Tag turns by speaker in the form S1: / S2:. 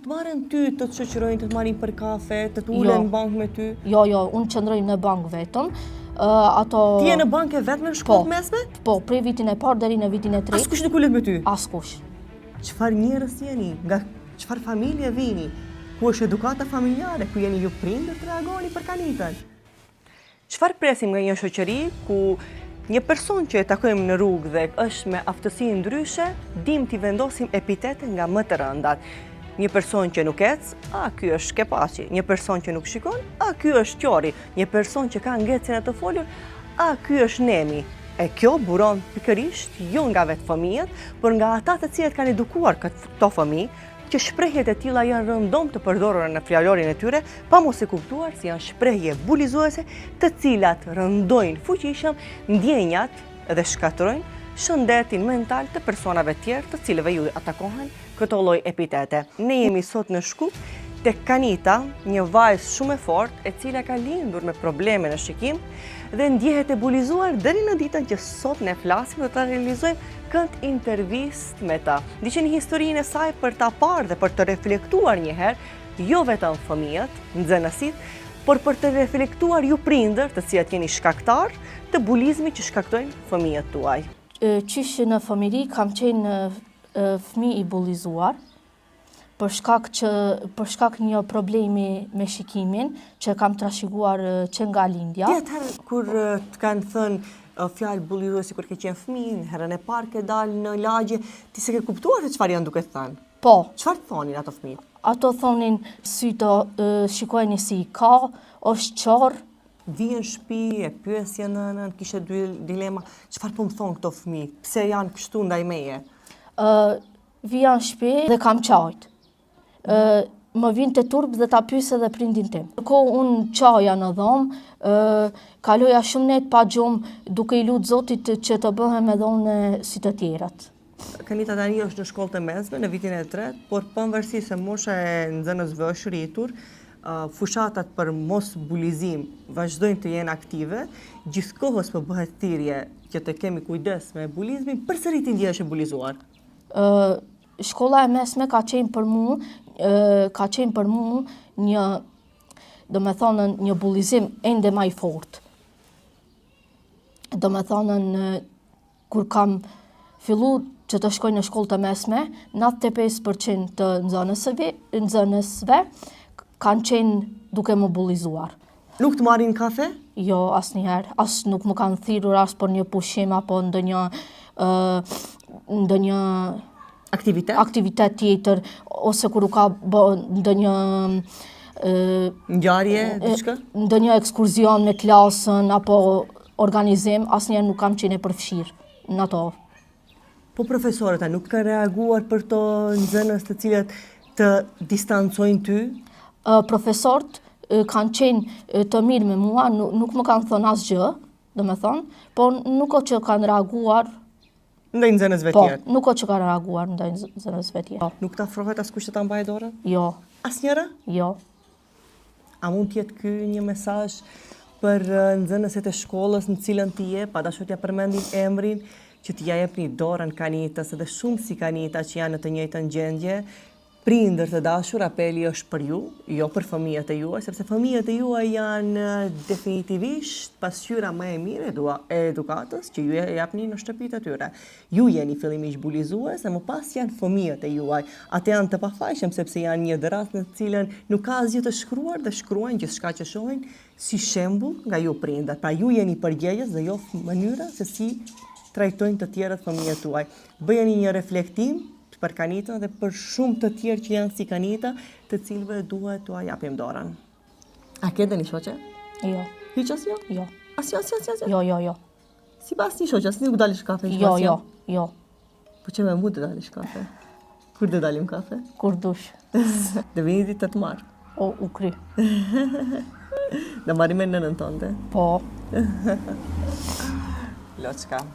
S1: të marrin ty, të të shoqërojnë, të të marrin për kafe, të të ulen në bankë me ty?
S2: Jo, unë qëndroj në bankë vetëm.
S1: Ti je në bankë vetëm në shkollë mesme?
S2: Po, prej vitin e parë deri në vitin e tretë.
S1: Askush nuk ulet me ty?
S2: Askush.
S1: Çfarë njerëz jeni? Nga çfarë familje vini? Ku është edukata familjare? Ku jeni ju prindër të reagoni për kanitën? Çfarë presim nga një shoqëri ku një person që e takojmë në rrugë dhe është me aftësi ndryshe, dim t'i vendosim epitete nga më të rëndat. Një person që nuk ec, ky është shkepaçi. Një person që nuk shikon, ky është qori. Një person që ka ngecjen e të folur, ky është nemi. E kjo buron pikërisht jo nga vetë fëmijët, por nga ata të cilët kanë edukuar këto fëmijë, që shprehjet e tilla janë rëndom të përdorura në fjalorin e tyre, pa mos e kuptuar se janë shprehje bulizuese, të cilat rëndojnë fuqishëm ndjenjat dhe shkatrojnë shëndetin mental të personave tjerë të cilëve ju atakohen këto lloj epitete. Ne jemi sot në Shkup tek Kanita, një vajzë shumë e fortë e cila ka lindur me probleme në shikim dhe ndjehet e bulizuar deri në ditën që sot ne flasim dhe ta realizojmë këtë intervistë me ta. Ndiqeni historinë e saj për ta parë dhe për të reflektuar një herë, jo vetëm fëmijët, nxënësit, por për të reflektuar ju prindër, të cilët jeni shkaktar të bulizmit që shkaktojnë fëmijët tuaj.
S2: Qysh në fëmijëri kam qenë fëmijë i bulizuar për shkak një problemi me shikimin që kam trashëguar që nga lindja.
S1: Ti atëherë kur të kanë thënë fjalë bulizuese kur ke qenë fëmijë, në herën e parë ke dalë në lagje, ti s'e ke kuptuar se çfarë janë duke thënë?
S2: Po.
S1: Çfarë thonin ato fëmijë?
S2: Ato thonin sytë shikojni si i ka, është qorr.
S1: Vjen në shtëpi, e pyesja nënën, kishte dy dilema, çfarë po më thon këto fëmijë? Pse janë kështu ndaj meje?
S2: Vija në shtëpi dhe kam qajt. Më vinë të turp dhe ta pyes edhe prindin tim. Ko unë qaja në dhomë, kaloja shumë net pa gjumë, duke i lutë Zotit që të bëhem edhe unë si të tjerat.
S1: Kanita tani është në shkollë të mesme, në vitin e tretë, por pavarësisht se mosha e nxënësve është rritur, fushatat për mos bulizim vazhdojnë të jenë aktive, gjithkohës po bëhet thirrje që të kemi kujdes me bulizmin, përsëri ti ndjehesh e bulizuar.
S2: Shkolla e mesme ka qenë për mu një, domethënë një bulizim ende më i fortë. Domethënë kur kam filluar që të shkoj në shkollë të mesme, 95% të nxënësve kanë qenë duke më bulizuar.
S1: Nuk të marrin kafe?
S2: Jo, asnjëherë. As nuk më kanë thirrur as për një pushim apo ndonjë aktivitet tjetër, ose kur u ka bë ndonjë
S1: ngjarje, diçka?
S2: Ndonjë ekskursion me klasën apo organizim, asnjëherë nuk kam qenë e përfshirë në ato.
S1: Po profesorët nuk kanë reaguar për to nxënës të cilët të distancojnë ty?
S2: Profesorët kanë qenë të mirë me mua, nuk më kanë thënë asgjë, domethënë, por nuk o që kanë reaguar
S1: ndaj nxënësve tjerë.
S2: Po, nuk o që kanë reaguar ndaj nxënësve tjerë.
S1: Nuk të afrohet askush që ta mbajë dorën?
S2: Jo.
S1: Asnjëra?
S2: Jo.
S1: A mund të jetë ky një mesazh për nxënësit e shkollës në cilën ti je, pa dashur t'ja përmendim emrin, që t'ja jepni dorën Kanitës edhe shumë si Kanita që janë në të njëjtën gjendje? Prindër të dashur, apeli është për ju, jo për fëmijët e juaj, sepse fëmijët e juaj janë definitivisht pasqyra më e mirë e edukatës që ju e japni në shtëpitë e tyre. Ju jeni fillimisht bulizues, e më pas janë fëmijët e juaj. Ata janë të pafajshëm sepse janë një derath në të cilën nuk ka asgjë të shkruar dhe shkruajnë gjithçka që shohin si shembull nga ju prindër. Pra ju jeni përgjegjës dhe jo mënyra se si trajtojnë të tjerët fëmijët tuaj. Bëjeni një reflektim për Kanitën dhe për shumë të tjerë që janë si Kanita, të cilëve duhet t'ua japim dorën. A ke ndonjë shoqe?
S2: Jo.
S1: Hiç asnjë?
S2: Jo.
S1: Asnjë?
S2: Jo.
S1: Si pas një shoqe, asnjë nuk dalish kafe?
S2: Jo.
S1: Po që me mu të dalish kafe? Kur të dalim kafe?
S2: Kur dush.
S1: Dhe vini ditë të të marë?
S2: U kry.
S1: Dhe marrim me nënën tënde?
S2: Po.
S1: Loçka.